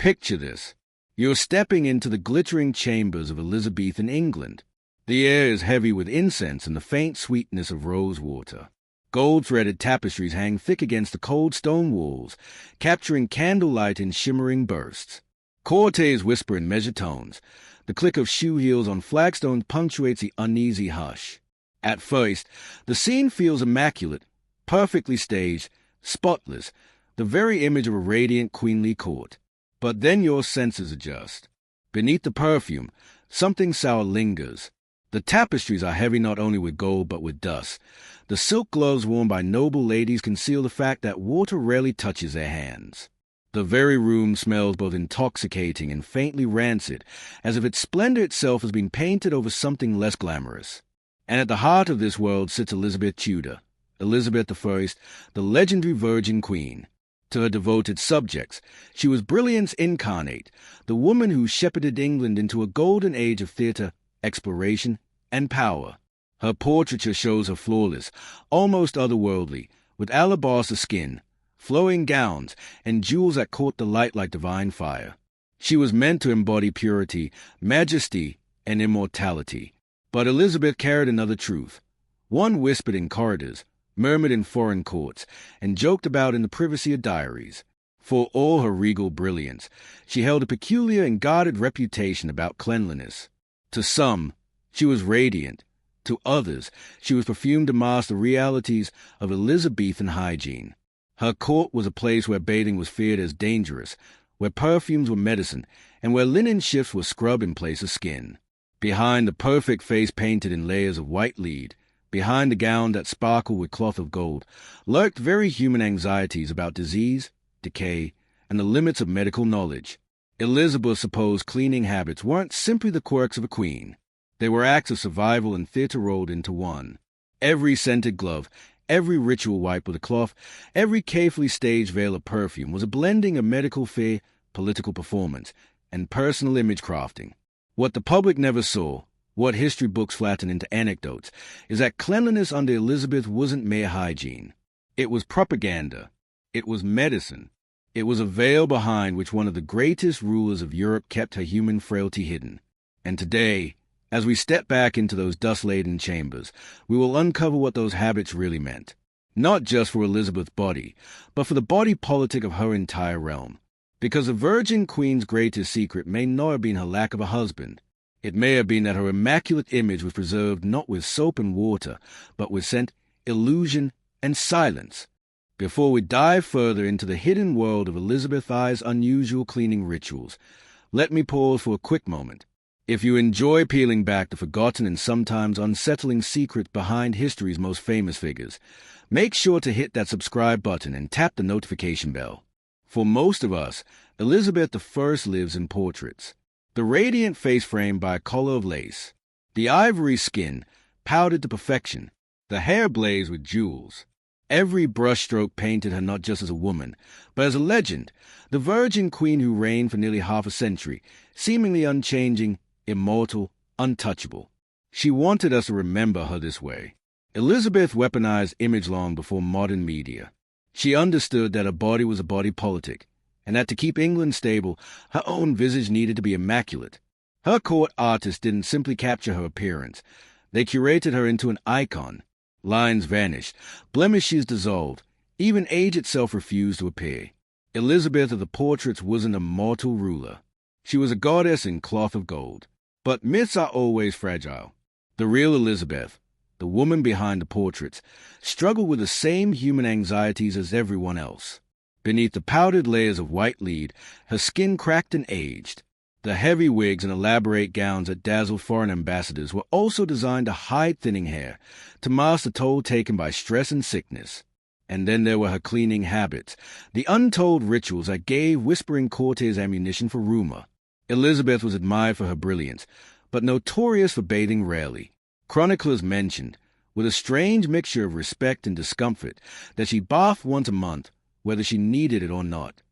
Picture this. You're stepping into the glittering chambers of Elizabethan England. The air is heavy with incense and the faint sweetness of rosewater. Gold-threaded tapestries hang thick against the cold stone walls, capturing candlelight in shimmering bursts. Courtiers whisper in measured tones. The click of shoe heels on flagstones punctuates the uneasy hush. At first, the scene feels immaculate, perfectly staged, spotless, the very image of a radiant queenly court. But then your senses adjust. Beneath the perfume, something sour lingers. The tapestries are heavy not only with gold but with dust. The silk gloves worn by noble ladies conceal the fact that water rarely touches their hands. The very room smells both intoxicating and faintly rancid, as if its splendor itself has been painted over something less glamorous. And at the heart of this world sits Elizabeth Tudor, Elizabeth I, the legendary Virgin Queen. To her devoted subjects, she was brilliance incarnate, the woman who shepherded England into a golden age of theatre, exploration, and power. Her portraiture shows her flawless, almost otherworldly, with alabaster skin, flowing gowns, and jewels that caught the light like divine fire. She was meant to embody purity, majesty, and immortality. But Elizabeth carried another truth, one whispered in corridors, murmured in foreign courts, and joked about in the privacy of diaries. For all her regal brilliance, she held a peculiar and guarded reputation about cleanliness. To some, she was radiant. To others, she was perfumed to mask the realities of Elizabethan hygiene. Her court was a place where bathing was feared as dangerous, where perfumes were medicine, and where linen shifts were scrubbed in place of skin. Behind the perfect face painted in layers of white lead, behind the gown that sparkled with cloth of gold, lurked very human anxieties about disease, decay, and the limits of medical knowledge. Elizabeth's supposed cleaning habits weren't simply the quirks of a queen. They were acts of survival and theatre rolled into one. Every scented glove, every ritual wipe with a cloth, every carefully staged veil of perfume was a blending of medical fear, political performance, and personal image crafting. What the public never saw, what history books flatten into anecdotes, is that cleanliness under Elizabeth wasn't mere hygiene. It was propaganda. It was medicine. It was a veil behind which one of the greatest rulers of Europe kept her human frailty hidden. And today, as we step back into those dust-laden chambers, we will uncover what those habits really meant. Not just for Elizabeth's body, but for the body politic of her entire realm. Because the Virgin Queen's greatest secret may not have been her lack of a husband. It may have been that her immaculate image was preserved not with soap and water, but with scent, illusion, and silence. Before we dive further into the hidden world of Elizabeth I's unusual cleaning rituals, let me pause for a quick moment. If you enjoy peeling back the forgotten and sometimes unsettling secrets behind history's most famous figures, make sure to hit that subscribe button and tap the notification bell. For most of us, Elizabeth I lives in portraits. The radiant face framed by a collar of lace, the ivory skin powdered to perfection, the hair blazed with jewels. Every brushstroke painted her not just as a woman, but as a legend, the Virgin Queen who reigned for nearly half a century, seemingly unchanging, immortal, untouchable. She wanted us to remember her this way. Elizabeth weaponized image long before modern media. She understood that her body was a body politic, and that to keep England stable, her own visage needed to be immaculate. Her court artists didn't simply capture her appearance. They curated her into an icon. Lines vanished, blemishes dissolved, even age itself refused to appear. Elizabeth of the portraits wasn't a mortal ruler. She was a goddess in cloth of gold. But myths are always fragile. The real Elizabeth, the woman behind the portraits, struggled with the same human anxieties as everyone else. Beneath the powdered layers of white lead, her skin cracked and aged. The heavy wigs and elaborate gowns that dazzled foreign ambassadors were also designed to hide thinning hair, to mask the toll taken by stress and sickness. And then there were her cleaning habits, the untold rituals that gave whispering courtiers ammunition for rumor. Elizabeth was admired for her brilliance, but notorious for bathing rarely. Chroniclers mentioned, with a strange mixture of respect and discomfort, that she bathed once a month, whether she needed it or not.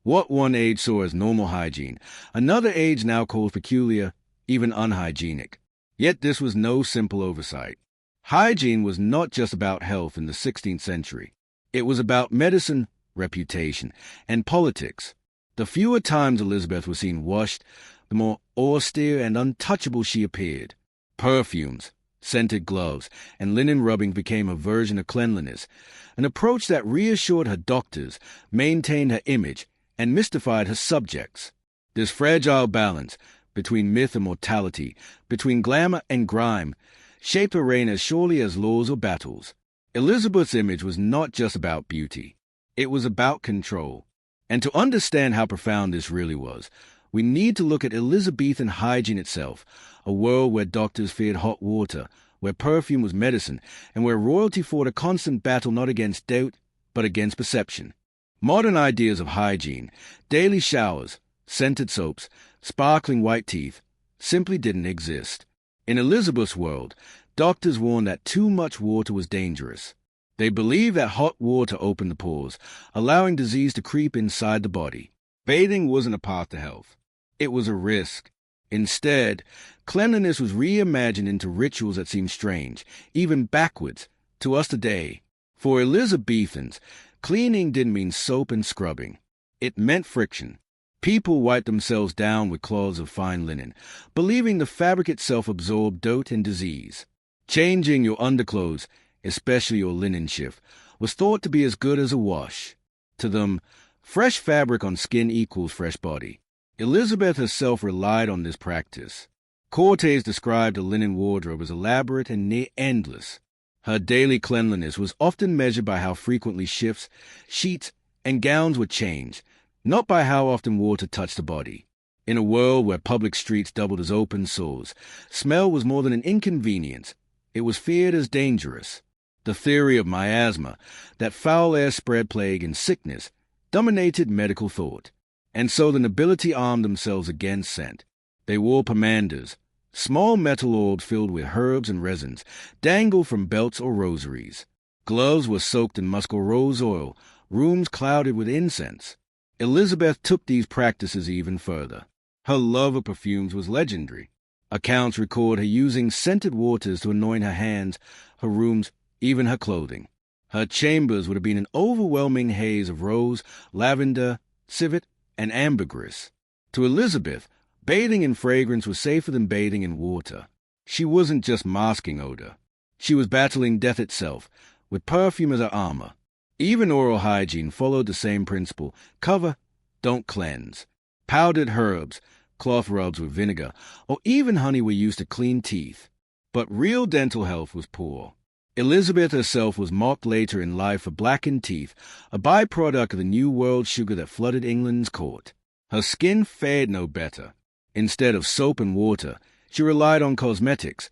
What one age saw as normal hygiene, another age now called peculiar, even unhygienic. Yet this was no simple oversight. Hygiene was not just about health in the 16th century. It was about medicine, reputation, and politics. The fewer times Elizabeth was seen washed, the more austere and untouchable she appeared. Perfumes, scented gloves, and linen rubbing became a version of cleanliness, an approach that reassured her doctors, maintained her image, and mystified her subjects. This fragile balance between myth and mortality, between glamour and grime, shaped her reign as surely as laws or battles. Elizabeth's image was not just about beauty. It was about control. And to understand how profound this really was, we need to look at Elizabethan hygiene itself, a world where doctors feared hot water, where perfume was medicine, and where royalty fought a constant battle not against doubt, but against perception. Modern ideas of hygiene, daily showers, scented soaps, sparkling white teeth, simply didn't exist. In Elizabeth's world, doctors warned that too much water was dangerous. They believed that hot water opened the pores, allowing disease to creep inside the body. Bathing wasn't a path to health. It was a risk. Instead, cleanliness was reimagined into rituals that seem strange, even backwards, to us today. For Elizabethans, cleaning didn't mean soap and scrubbing. It meant friction. People wiped themselves down with cloths of fine linen, believing the fabric itself absorbed dirt and disease. Changing your underclothes, especially your linen shift, was thought to be as good as a wash. To them, fresh fabric on skin equals fresh body. Elizabeth herself relied on this practice. Cortes described a linen wardrobe as elaborate and near endless. Her daily cleanliness was often measured by how frequently shifts, sheets, and gowns were changed, not by how often water touched the body. In a world where public streets doubled as open sores, smell was more than an inconvenience. It was feared as dangerous. The theory of miasma, that foul air spread plague and sickness, dominated medical thought. And so the nobility armed themselves against scent. They wore pomanders, small metal orbs filled with herbs and resins, dangled from belts or rosaries. Gloves were soaked in musk or rose oil, rooms clouded with incense. Elizabeth took these practices even further. Her love of perfumes was legendary. Accounts record her using scented waters to anoint her hands, her rooms, even her clothing. Her chambers would have been an overwhelming haze of rose, lavender, civet, and ambergris. To Elizabeth, bathing in fragrance was safer than bathing in water. She wasn't just masking odor. She was battling death itself, with perfume as her armor. Even oral hygiene followed the same principle: cover, don't cleanse. Powdered herbs, cloth rubs with vinegar, or even honey were used to clean teeth. But real dental health was poor. Elizabeth herself was mocked later in life for blackened teeth, a byproduct of the New World sugar that flooded England's court. Her skin fared no better. Instead of soap and water, she relied on cosmetics,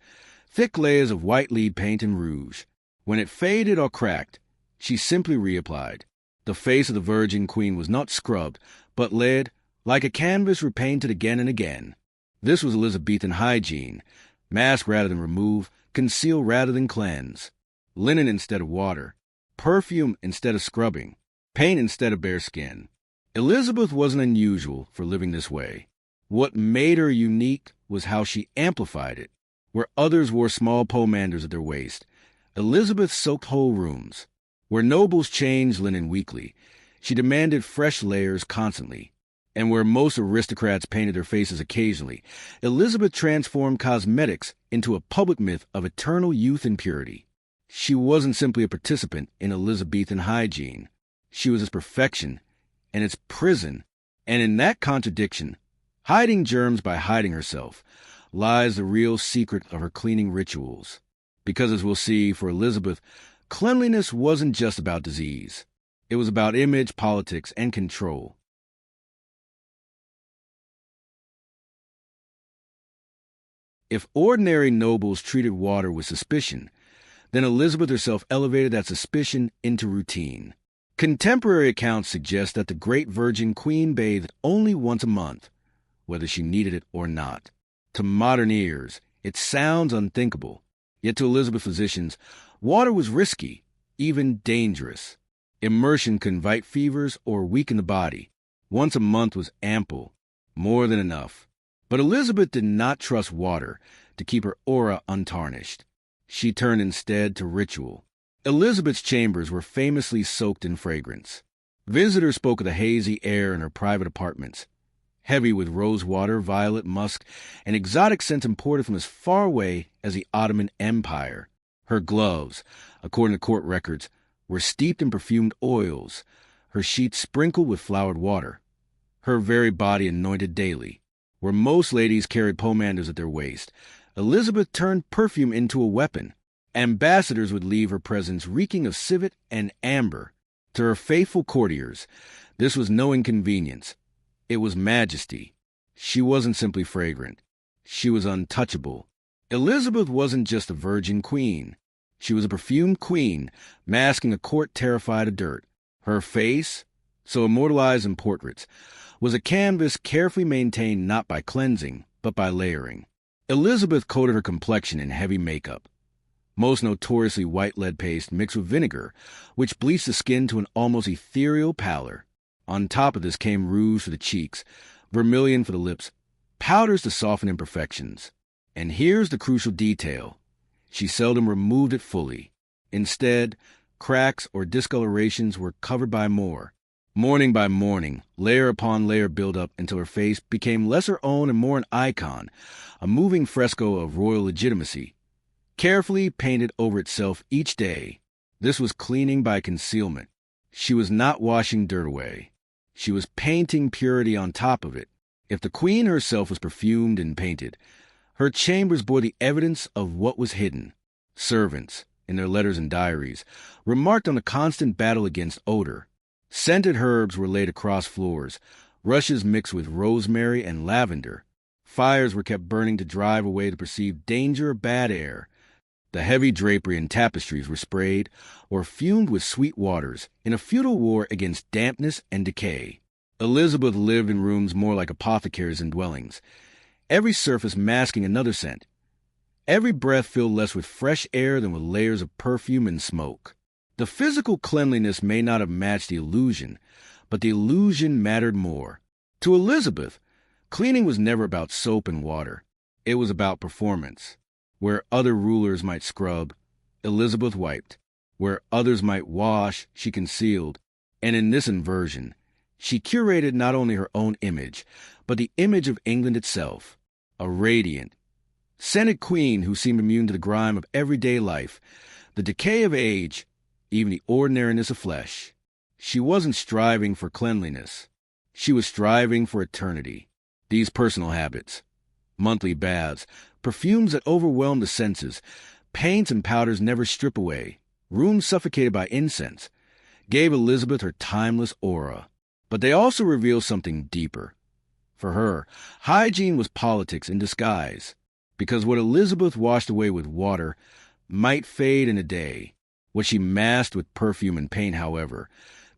thick layers of white lead paint and rouge. When it faded or cracked, she simply reapplied. The face of the Virgin Queen was not scrubbed, but laid, like a canvas repainted again and again. This was Elizabethan hygiene: mask rather than remove, conceal rather than cleanse. Linen instead of water, perfume instead of scrubbing, paint instead of bare skin. Elizabeth wasn't unusual for living this way. What made her unique was how she amplified it. Where others wore small pomanders at their waist, Elizabeth soaked whole rooms. Where nobles changed linen weekly, she demanded fresh layers constantly. And where most aristocrats painted their faces occasionally, Elizabeth transformed cosmetics into a public myth of eternal youth and purity. She wasn't simply a participant in Elizabethan hygiene. She was its perfection and its prison. And in that contradiction, hiding germs by hiding herself, lies the real secret of her cleaning rituals. Because, as we'll see, for Elizabeth, cleanliness wasn't just about disease. It was about image, politics, and control. If ordinary nobles treated water with suspicion, then Elizabeth herself elevated that suspicion into routine. Contemporary accounts suggest that the great Virgin Queen bathed only once a month, whether she needed it or not. To modern ears, it sounds unthinkable. Yet to Elizabeth physicians, water was risky, even dangerous. Immersion could invite fevers or weaken the body. Once a month was ample, more than enough. But Elizabeth did not trust water to keep her aura untarnished. She turned instead to ritual. Elizabeth's chambers were famously soaked in fragrance. Visitors spoke of the hazy air in her private apartments, heavy with rosewater, violet, musk, and exotic scents imported from as far away as the Ottoman Empire. Her gloves, according to court records, were steeped in perfumed oils, her sheets sprinkled with flowered water, her very body anointed daily. Where most ladies carried pomanders at their waist, Elizabeth turned perfume into a weapon. Ambassadors would leave her presence reeking of civet and amber. To her faithful courtiers, this was no inconvenience. It was majesty. She wasn't simply fragrant. She was untouchable. Elizabeth wasn't just a virgin queen. She was a perfumed queen, masking a court terrified of dirt. Her face, so immortalized in portraits, was a canvas carefully maintained not by cleansing, but by layering. Elizabeth coated her complexion in heavy makeup, most notoriously white lead paste mixed with vinegar, which bleached the skin to an almost ethereal pallor. On top of this came rouge for the cheeks, vermilion for the lips, powders to soften imperfections. And here's the crucial detail. She seldom removed it fully. Instead, cracks or discolorations were covered by more. Morning by morning, layer upon layer built up until her face became less her own and more an icon, a moving fresco of royal legitimacy, carefully painted over itself each day. This was cleaning by concealment. She was not washing dirt away. She was painting purity on top of it. If the queen herself was perfumed and painted, her chambers bore the evidence of what was hidden. Servants, in their letters and diaries, remarked on the constant battle against odor. Scented herbs were laid across floors, rushes mixed with rosemary and lavender. Fires were kept burning to drive away the perceived danger of bad air. The heavy drapery and tapestries were sprayed or fumed with sweet waters in a futile war against dampness and decay. Elizabeth lived in rooms more like apothecaries than dwellings, every surface masking another scent. Every breath filled less with fresh air than with layers of perfume and smoke. The physical cleanliness may not have matched the illusion, but the illusion mattered more. To Elizabeth, cleaning was never about soap and water. It was about performance. Where other rulers might scrub, Elizabeth wiped. Where others might wash, she concealed. And in this inversion, she curated not only her own image, but the image of England itself, a radiant, scented queen who seemed immune to the grime of everyday life, the decay of age, even the ordinariness of flesh. She wasn't striving for cleanliness. She was striving for eternity. These personal habits, monthly baths, perfumes that overwhelm the senses, paints and powders never strip away, rooms suffocated by incense, gave Elizabeth her timeless aura. But they also reveal something deeper. For her, hygiene was politics in disguise, because what Elizabeth washed away with water might fade in a day. What she masked with perfume and paint, however,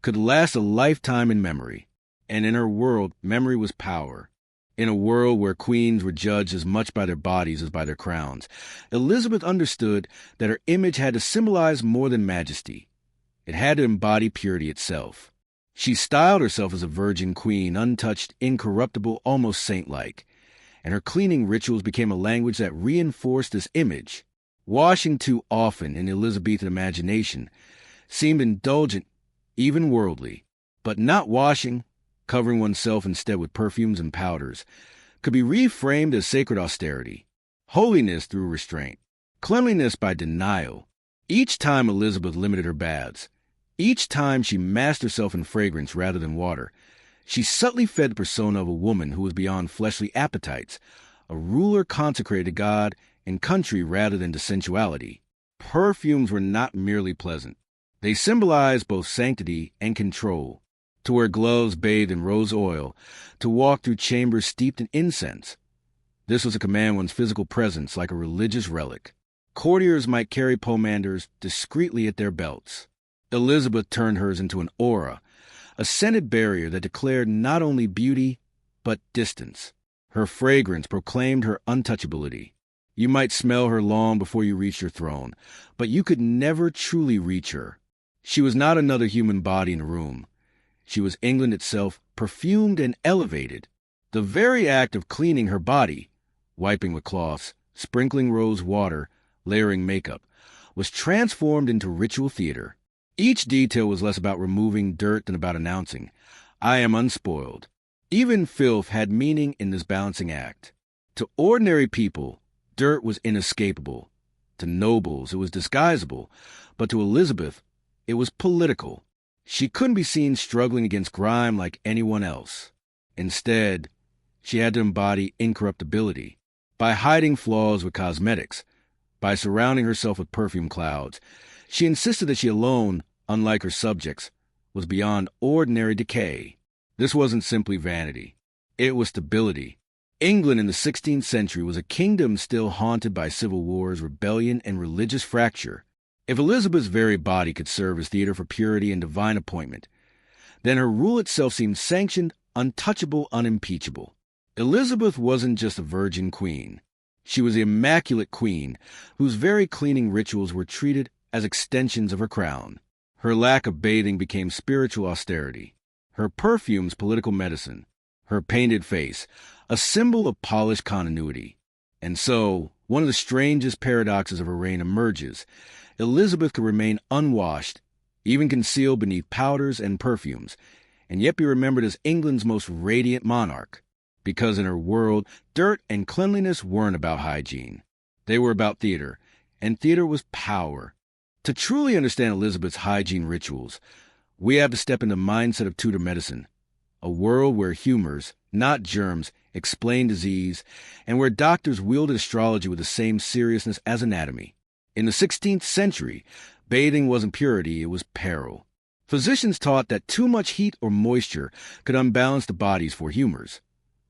could last a lifetime in memory. And in her world, memory was power. In a world where queens were judged as much by their bodies as by their crowns, Elizabeth understood that her image had to symbolize more than majesty. It had to embody purity itself. She styled herself as a virgin queen, untouched, incorruptible, almost saint-like, and her cleaning rituals became a language that reinforced this image. Washing too often in Elizabethan imagination seemed indulgent, even worldly, but not washing, covering oneself instead with perfumes and powders, could be reframed as sacred austerity, holiness through restraint, cleanliness by denial. Each time Elizabeth limited her baths, each time she masked herself in fragrance rather than water, she subtly fed the persona of a woman who was beyond fleshly appetites, a ruler consecrated to God and country rather than to sensuality. Perfumes were not merely pleasant. They symbolized both sanctity and control. To wear gloves bathed in rose oil, to walk through chambers steeped in incense. This was to command one's physical presence like a religious relic. Courtiers might carry pomanders discreetly at their belts. Elizabeth turned hers into an aura, a scented barrier that declared not only beauty, but distance. Her fragrance proclaimed her untouchability. You might smell her long before you reached her throne, but you could never truly reach her. She was not another human body in a room. She was England itself, perfumed and elevated. The very act of cleaning her body, wiping with cloths, sprinkling rose water, layering makeup, was transformed into ritual theater. Each detail was less about removing dirt than about announcing, "I am unspoiled." Even filth had meaning in this balancing act. To ordinary people, dirt was inescapable. To nobles, it was disguisable. But to Elizabeth, it was political. She couldn't be seen struggling against grime like anyone else. Instead, she had to embody incorruptibility. By hiding flaws with cosmetics, by surrounding herself with perfume clouds, she insisted that she alone, unlike her subjects, was beyond ordinary decay. This wasn't simply vanity. It was stability. England in the 16th century was a kingdom still haunted by civil wars, rebellion, and religious fracture. If Elizabeth's very body could serve as theater for purity and divine appointment, then her rule itself seemed sanctioned, untouchable, unimpeachable. Elizabeth wasn't just a virgin queen. She was the immaculate queen whose very cleaning rituals were treated as extensions of her crown. Her lack of bathing became spiritual austerity. Her perfumes, political medicine. Her painted face, a symbol of polished continuity. And so, one of the strangest paradoxes of her reign emerges. Elizabeth could remain unwashed, even concealed beneath powders and perfumes, and yet be remembered as England's most radiant monarch. Because in her world, dirt and cleanliness weren't about hygiene. They were about theater, and theater was power. To truly understand Elizabeth's hygiene rituals, we have to step into the mindset of Tudor medicine, a world where humors, not germs, explain disease, and where doctors wielded astrology with the same seriousness as anatomy. In the 16th century, bathing wasn't purity, it was peril. Physicians taught that too much heat or moisture could unbalance the body's four humors: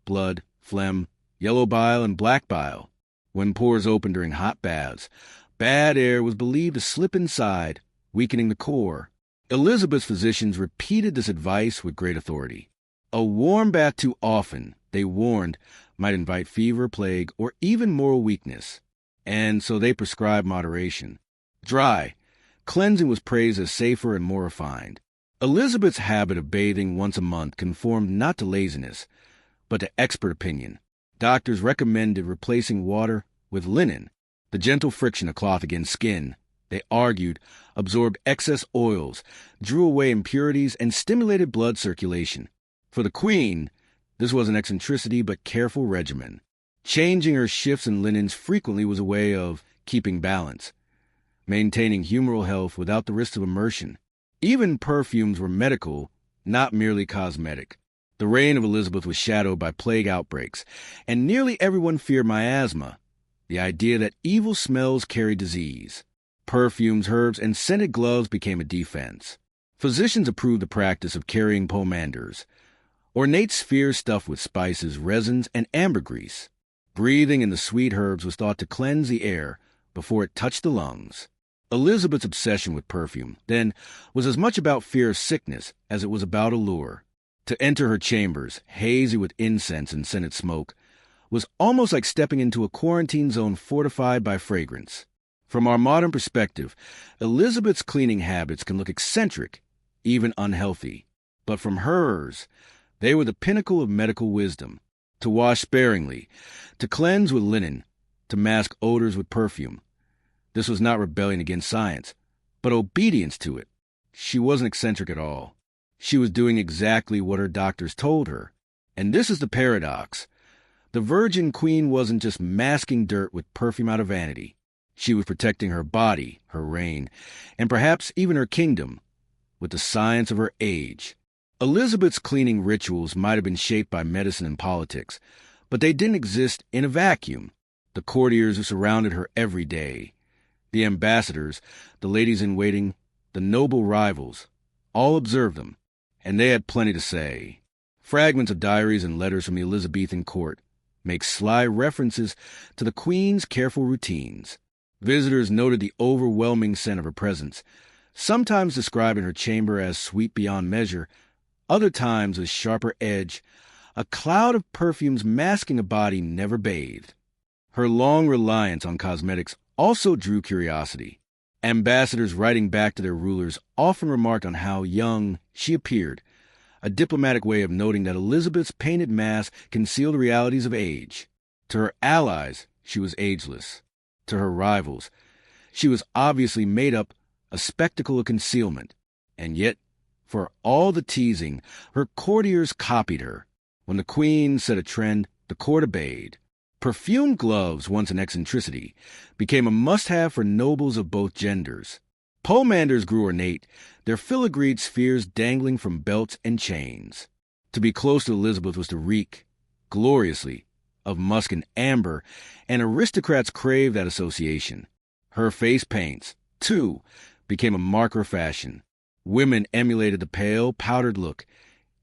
blood, phlegm, yellow bile, and black bile. When pores opened during hot baths, bad air was believed to slip inside, weakening the core. Elizabeth's physicians repeated this advice with great authority. A warm bath too often, they warned, might invite fever, plague, or even moral weakness. And so they prescribed moderation. Dry, cleansing was praised as safer and more refined. Elizabeth's habit of bathing once a month conformed not to laziness, but to expert opinion. Doctors recommended replacing water with linen. The gentle friction of cloth against skin, they argued, absorbed excess oils, drew away impurities, and stimulated blood circulation. For the queen, this was an eccentricity but careful regimen. Changing her shifts and linens frequently was a way of keeping balance, maintaining humoral health without the risk of immersion. Even perfumes were medical, not merely cosmetic. The reign of Elizabeth was shadowed by plague outbreaks, and nearly everyone feared miasma, the idea that evil smells carried disease. Perfumes, herbs, and scented gloves became a defense. Physicians approved the practice of carrying pomanders, ornate spheres stuffed with spices, resins, and ambergris. Breathing in the sweet herbs was thought to cleanse the air before it touched the lungs. Elizabeth's obsession with perfume, then, was as much about fear of sickness as it was about allure. To enter her chambers, hazy with incense and scented smoke, was almost like stepping into a quarantine zone fortified by fragrance. From our modern perspective, Elizabeth's cleaning habits can look eccentric, even unhealthy. But from hers, they were the pinnacle of medical wisdom. To wash sparingly, to cleanse with linen, to mask odors with perfume. This was not rebellion against science, but obedience to it. She wasn't eccentric at all. She was doing exactly what her doctors told her. And this is the paradox. The Virgin Queen wasn't just masking dirt with perfume out of vanity. She was protecting her body, her reign, and perhaps even her kingdom, with the science of her age. Elizabeth's cleaning rituals might have been shaped by medicine and politics, but they didn't exist in a vacuum. The courtiers who surrounded her every day, the ambassadors, the ladies-in-waiting, the noble rivals, all observed them, and they had plenty to say. Fragments of diaries and letters from the Elizabethan court make sly references to the Queen's careful routines. Visitors noted the overwhelming scent of her presence, sometimes describing her chamber as sweet beyond measure, other times with sharper edge, a cloud of perfumes masking a body never bathed. Her long reliance on cosmetics also drew curiosity. Ambassadors writing back to their rulers often remarked on how young she appeared, a diplomatic way of noting that Elizabeth's painted mask concealed the realities of age. To her allies, she was ageless. To her rivals, she was obviously made up a spectacle of concealment. And yet, for all the teasing, her courtiers copied her. When the queen set a trend, the court obeyed. Perfumed gloves, once an eccentricity, became a must-have for nobles of both genders. Pomanders grew ornate, their filigreed spheres dangling from belts and chains. To be close to Elizabeth was to reek, gloriously, of musk and amber, and aristocrats craved that association. Her face paints, too, became a marker of fashion. Women emulated the pale, powdered look,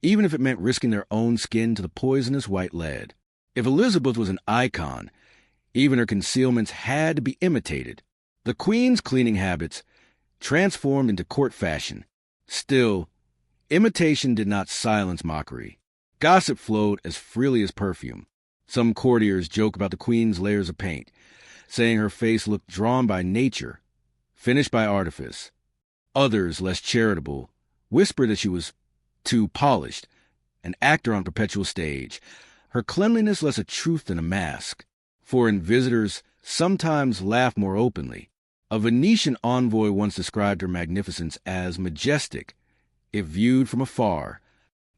even if it meant risking their own skin to the poisonous white lead. If Elizabeth was an icon, even her concealments had to be imitated. The Queen's cleaning habits transformed into court fashion. Still, imitation did not silence mockery. Gossip flowed as freely as perfume. Some courtiers joke about the Queen's layers of paint, saying her face looked drawn by nature, finished by artifice. Others, less charitable, whispered that she was too polished, an actor on perpetual stage, her cleanliness less a truth than a mask. Foreign visitors sometimes laughed more openly. A Venetian envoy once described her magnificence as majestic, if viewed from afar.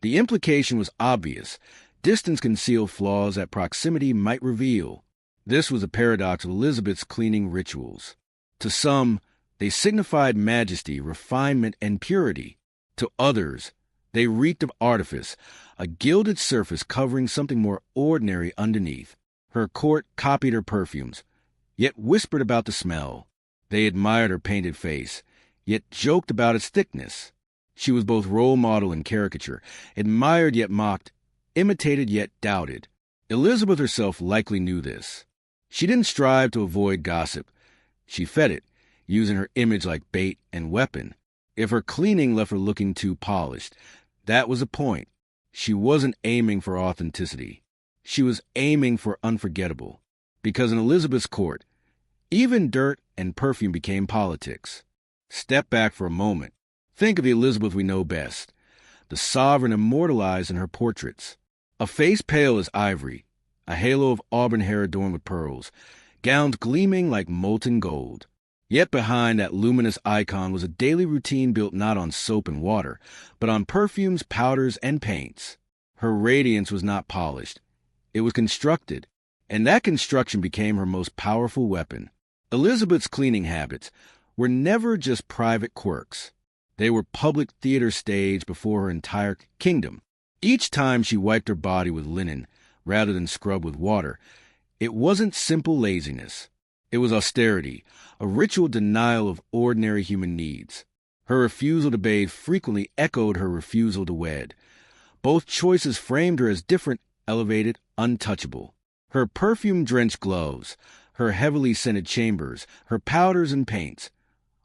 The implication was obvious. Distance concealed flaws that proximity might reveal. This was a paradox of Elizabeth's cleaning rituals. To some, they signified majesty, refinement, and purity. To others, they reeked of artifice, a gilded surface covering something more ordinary underneath. Her court copied her perfumes, yet whispered about the smell. They admired her painted face, yet joked about its thickness. She was both role model and caricature, admired yet mocked, imitated yet doubted. Elizabeth herself likely knew this. She didn't strive to avoid gossip. She fed it, using her image like bait and weapon. If her cleaning left her looking too polished, that was the point. She wasn't aiming for authenticity. She was aiming for unforgettable. Because in Elizabeth's court, even dirt and perfume became politics. Step back for a moment. Think of the Elizabeth we know best, the sovereign immortalized in her portraits. A face pale as ivory, a halo of auburn hair adorned with pearls, gowns gleaming like molten gold. Yet behind that luminous icon was a daily routine built not on soap and water, but on perfumes, powders, and paints. Her radiance was not polished. It was constructed, and that construction became her most powerful weapon. Elizabeth's cleaning habits were never just private quirks. They were public theater stage before her entire kingdom. Each time she wiped her body with linen rather than scrub with water, it wasn't simple laziness. It was austerity, a ritual denial of ordinary human needs. Her refusal to bathe frequently echoed her refusal to wed. Both choices framed her as different, elevated, untouchable. Her perfume-drenched gloves, her heavily scented chambers, her powders and paints,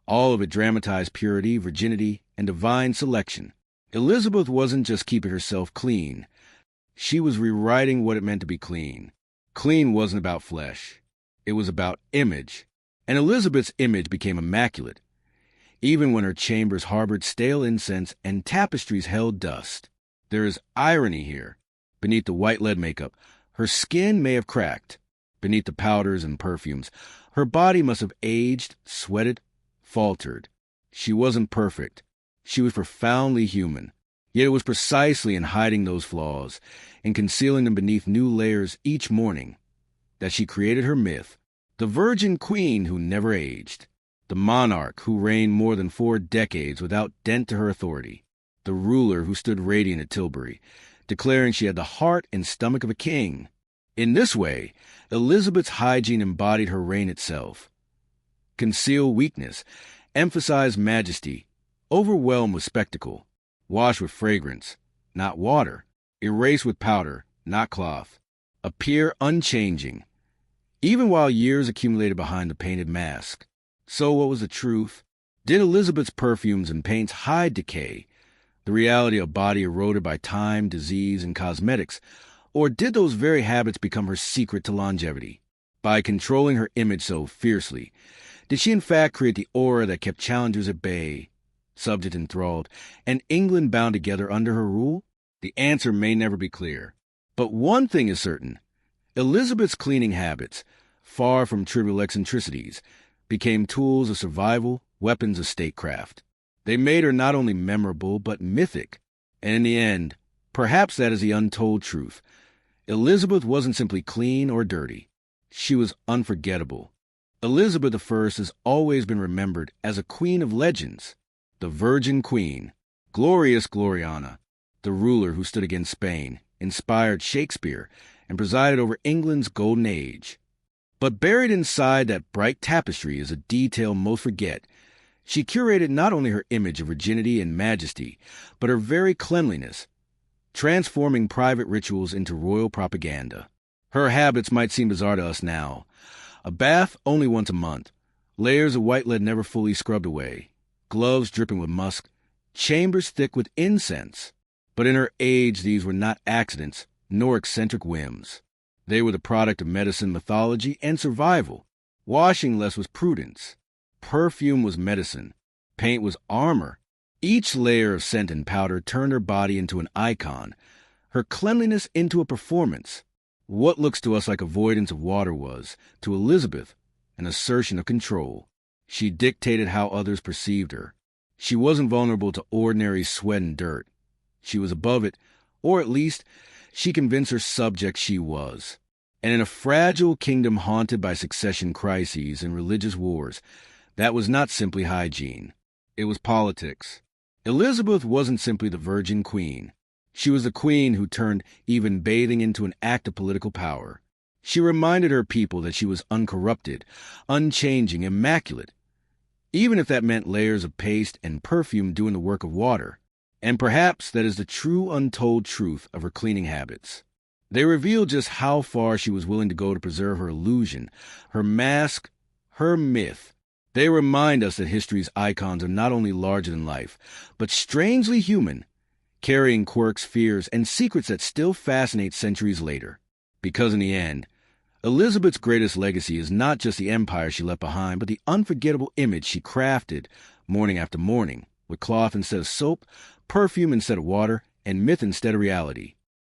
all of it dramatized purity, virginity, and divine selection. Elizabeth wasn't just keeping herself clean. She was rewriting what it meant to be clean. Clean wasn't about flesh. It was about image. And Elizabeth's image became immaculate, even when her chambers harbored stale incense and tapestries held dust. There is irony here. Beneath the white lead makeup, her skin may have cracked. Beneath the powders and perfumes, her body must have aged, sweated, faltered. She wasn't perfect. She was profoundly human. Yet it was precisely in hiding those flaws, in concealing them beneath new layers each morning, that she created her myth, the virgin queen who never aged, the monarch who reigned more than 4 decades without dent to her authority, the ruler who stood radiant at Tilbury, declaring she had the heart and stomach of a king. In this way, Elizabeth's hygiene embodied her reign itself. Conceal weakness, emphasize majesty, overwhelm with spectacle, wash with fragrance, not water, erase with powder, not cloth, appear unchanging, even while years accumulated behind the painted mask. So what was the truth? Did Elizabeth's perfumes and paints hide decay, the reality of a body eroded by time, disease, and cosmetics, or did those very habits become her secret to longevity? By controlling her image so fiercely, did she in fact create the aura that kept challengers at bay, subject enthralled, and England bound together under her rule? The answer may never be clear. But one thing is certain. Elizabeth's cleaning habits, far from trivial eccentricities, became tools of survival, weapons of statecraft. They made her not only memorable, but mythic. And in the end, perhaps that is the untold truth. Elizabeth wasn't simply clean or dirty. She was unforgettable. Elizabeth I has always been remembered as a queen of legends, the Virgin Queen, Glorious Gloriana, the ruler who stood against Spain, inspired Shakespeare, and presided over England's golden age. But buried inside that bright tapestry is a detail most forget. She curated not only her image of virginity and majesty, but her very cleanliness, transforming private rituals into royal propaganda. Her habits might seem bizarre to us now. A bath only once a month, layers of white lead never fully scrubbed away, gloves dripping with musk, chambers thick with incense. But in her age, these were not accidents, nor eccentric whims. They were the product of medicine, mythology, and survival. Washing less was prudence. Perfume was medicine. Paint was armor. Each layer of scent and powder turned her body into an icon, her cleanliness into a performance. What looks to us like avoidance of water was, to Elizabeth, an assertion of control. She dictated how others perceived her. She wasn't vulnerable to ordinary sweat and dirt. She was above it, or at least, she convinced her subjects she was. And in a fragile kingdom haunted by succession crises and religious wars, that was not simply hygiene. It was politics. Elizabeth wasn't simply the Virgin Queen. She was the queen who turned even bathing into an act of political power. She reminded her people that she was uncorrupted, unchanging, immaculate, even if that meant layers of paste and perfume doing the work of water. And perhaps that is the true untold truth of her cleaning habits. They reveal just how far she was willing to go to preserve her illusion, her mask, her myth. They remind us that history's icons are not only larger than life, but strangely human, carrying quirks, fears, and secrets that still fascinate centuries later. Because in the end, Elizabeth's greatest legacy is not just the empire she left behind, but the unforgettable image she crafted morning after morning, with cloth instead of soap, perfume instead of water, and myth instead of reality.